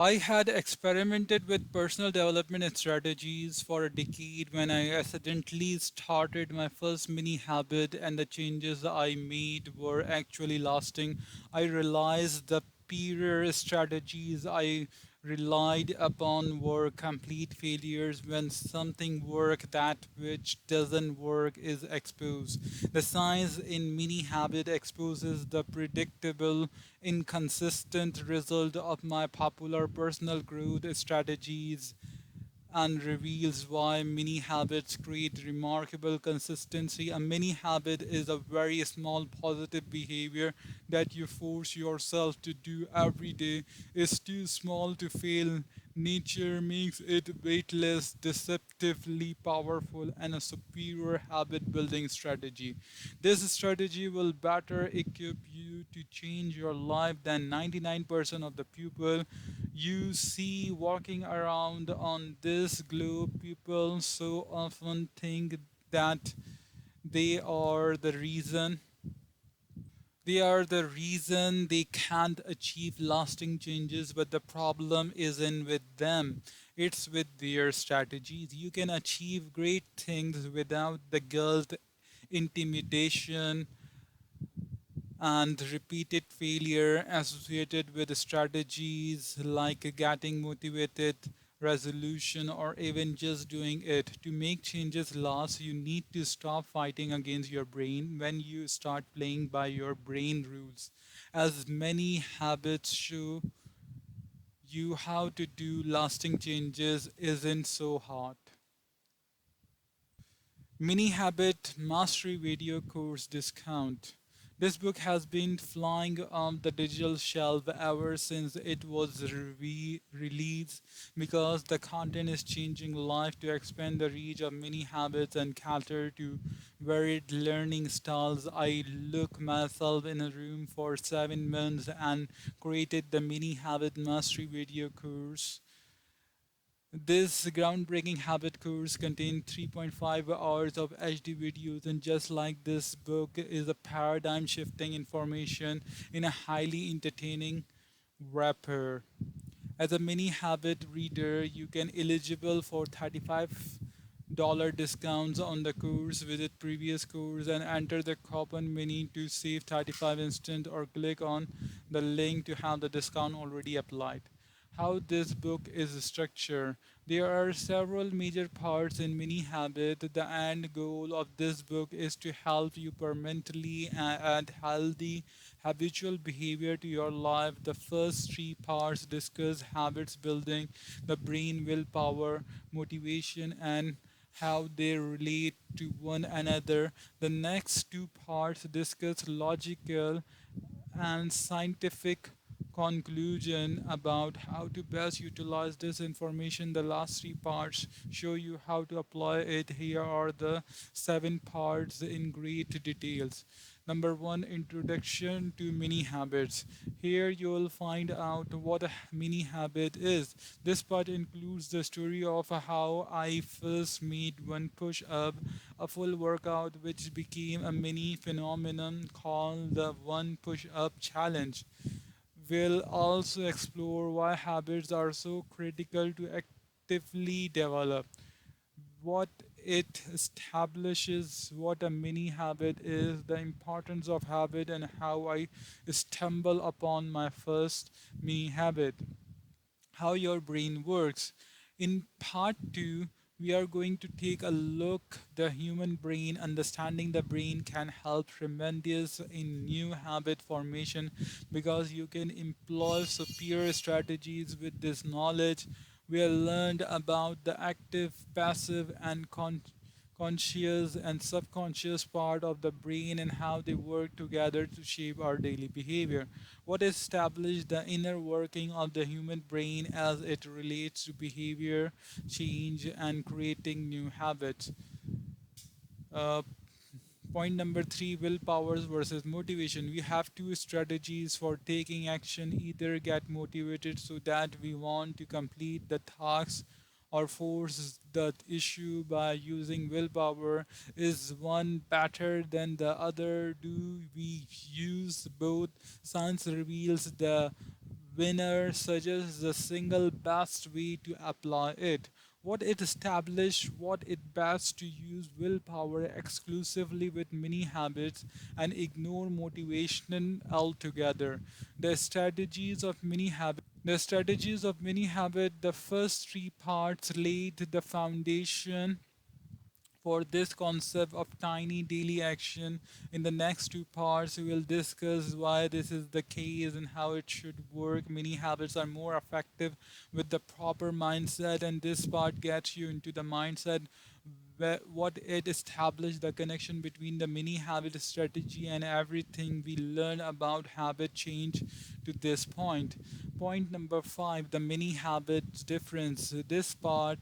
I had experimented with personal development strategies for a decade when I accidentally started my first mini habit, and the changes I made were actually lasting. I realized the prior strategies I relied upon were complete failures when something work that which doesn't work is exposed. The science in mini habit exposes the predictable inconsistent result of my popular personal growth strategies and reveals why mini habits create remarkable consistency. A mini habit is a very small positive behavior that you force yourself to do every day. It's too small to fail. Nature makes it weightless, deceptively powerful, and a superior habit building strategy. This strategy will better equip you to change your life than 99% of the people you see walking around on this globe. People so often think that they are the reason they can't achieve lasting changes, but the problem isn't with them, it's with their strategies. You can achieve great things without the guilt, intimidation, and repeated failure associated with strategies like getting motivated, resolution, or even just doing it. To make changes last, you need to stop fighting against your brain. When you start playing by your brain rules, as many habits show you how to do, lasting changes isn't so hard. Mini Habit Mastery Video Course Discount. This book has been flying on the digital shelf ever since it was released because the content is changing life to expand the reach of mini habits and cater to varied learning styles. I look myself in a room for 7 months and created the Mini Habit Mastery Video Course. This groundbreaking habit course contains 3.5 hours of HD videos, and just like this book, is a paradigm shifting information in a highly entertaining wrapper. As a mini habit reader, you can eligible for $35 discounts on the course. Visit previous course and enter the coupon mini to save 35 instant, or click on the link to have the discount already applied. How this book is structured. There are several major parts in Mini Habit. The end goal of this book is to help you permanently add healthy habitual behavior to your life. The first three parts discuss habits building, the brain, willpower, motivation, and how they relate to one another. The next two parts discuss logical and scientific conclusion about how to best utilize this information. The last three parts show you how to apply it. Here are the 7 parts in great details. Number one, introduction to mini habits. Here you will find out what a mini habit is. This part includes the story of how I first made one push up, a full workout which became a mini phenomenon called the One Push Up Challenge. We'll also explore why habits are so critical to actively develop, what it establishes, what a mini habit is, the importance of habit, and how I stumble upon my first mini habit, how your brain works. In part 2, we are going to take a look the human brain. Understanding the brain can help tremendous in new habit formation because you can employ superior strategies with this knowledge. We have learned about the active, passive, and conscious and subconscious part of the brain and how they work together to shape our daily behavior. What established the inner working of the human brain as it relates to behavior change and creating new habits. Uh, Point number three, willpowers versus motivation. We have two strategies for taking action: either get motivated so that we want to complete the task, or force the issue by using willpower. Is one better than the other? Do we use both? Science reveals the winner suggests the single best way to apply it. What it established, what it best to use willpower exclusively with mini habits and ignore motivation altogether. The strategies of mini habit, the first three parts laid the foundation for this concept of tiny daily action. In the next two parts, we will discuss why this is the case and how it should work. Mini habits are more effective with the proper mindset, and this part gets you into the mindset what it established the connection between the mini habit strategy and everything we learn about habit change to this point. Point number five, the mini habits difference. This part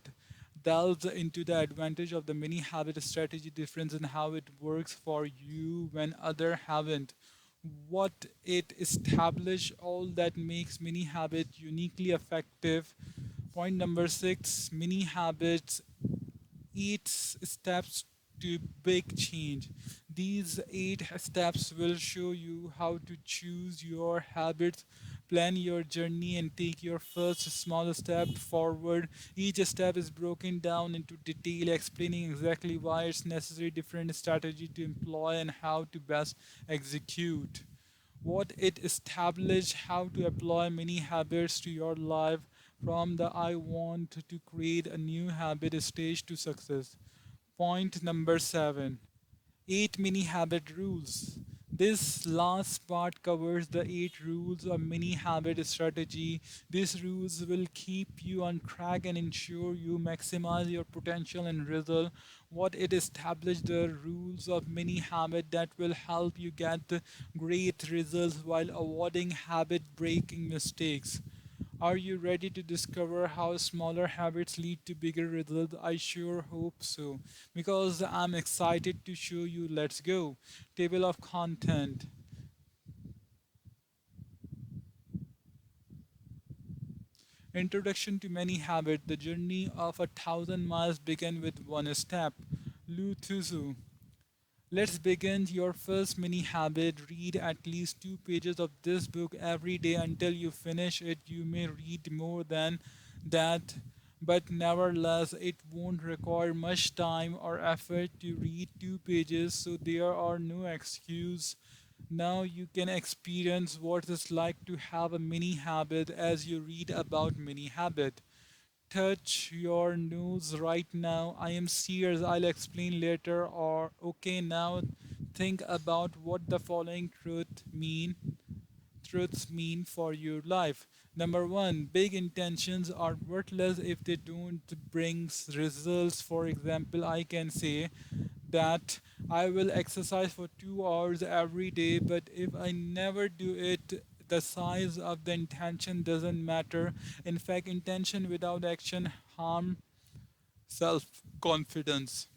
delves into the advantage of the mini habit strategy difference and how it works for you when other haven't. What it establish all that makes mini habit uniquely effective. Point number six, mini habits 8 steps to big change. These 8 steps will show you how to choose your habits, plan your journey, and take your first small step forward. Each step is broken down into detail, explaining exactly why it's necessary, different strategy to employ, and how to best execute. What it established, how to apply many habits to your life from the I want to create a new habit stage to success. Point number seven, 8 mini habit rules. This last part covers the 8 rules of mini habit strategy. These rules will keep you on track and ensure you maximize your potential and result. What it established the rules of mini habit that will help you get the great results while avoiding habit breaking mistakes. Are you ready to discover how smaller habits lead to bigger results? I sure hope so. Because I'm excited to show you. Let's go. Table of content. Introduction to many habits. The journey of 1,000 miles began with one step. Lu Tzu. Let's begin your first mini habit. Read at least 2 pages of this book every day until you finish it. You may read more than that, but nevertheless, it won't require much time or effort to read 2 pages, so there are no excuse. Now you can experience what it's like to have a mini habit as you read about mini habit. Touch your nose right now. I am serious. I'll explain later. Or okay, now think about what the following truths mean for your life. Number one, big intentions are worthless if they don't bring results. For example, I can say that I will exercise for 2 hours every day, but if I never do it, the size of the intention doesn't matter. In fact, intention without action harm self confidence.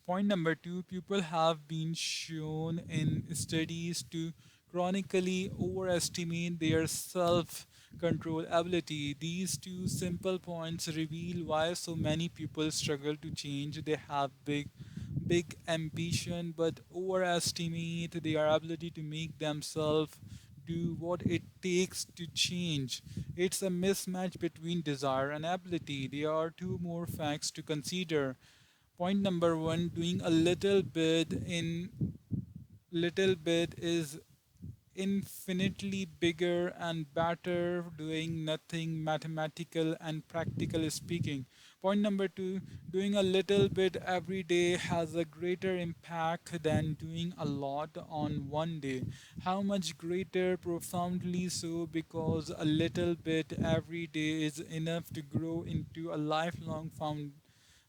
Point number two, people have been shown in studies to chronically overestimate their self control ability. These two simple points reveal why so many people struggle to change. They have big ambition but overestimate their ability to make themselves do what it takes to change. It's a mismatch between desire and ability. There are two more facts to consider. Point number one, doing a little bit is infinitely bigger and better doing nothing, mathematical and practical speaking. Point number two, doing a little bit every day has a greater impact than doing a lot on one day. How much greater? Profoundly so, because a little bit every day is enough to grow into a lifelong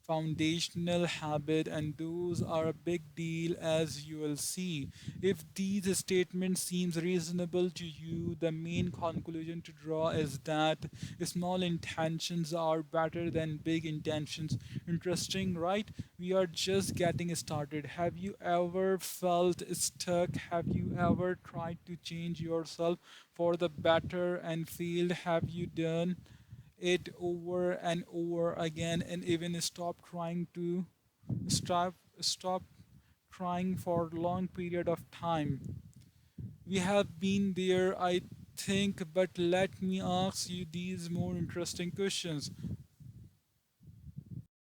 foundational habit, and those are a big deal, as you will see. If these statements seems reasonable to you, the main conclusion to draw is that small intentions are better than big intentions. Interesting, right? We are just getting started. Have you ever felt stuck? Have you ever tried to change yourself for the better and failed? Have you done it over and over again and even stop trying for long period of time? We have been there. I think, but let me ask you these more interesting questions.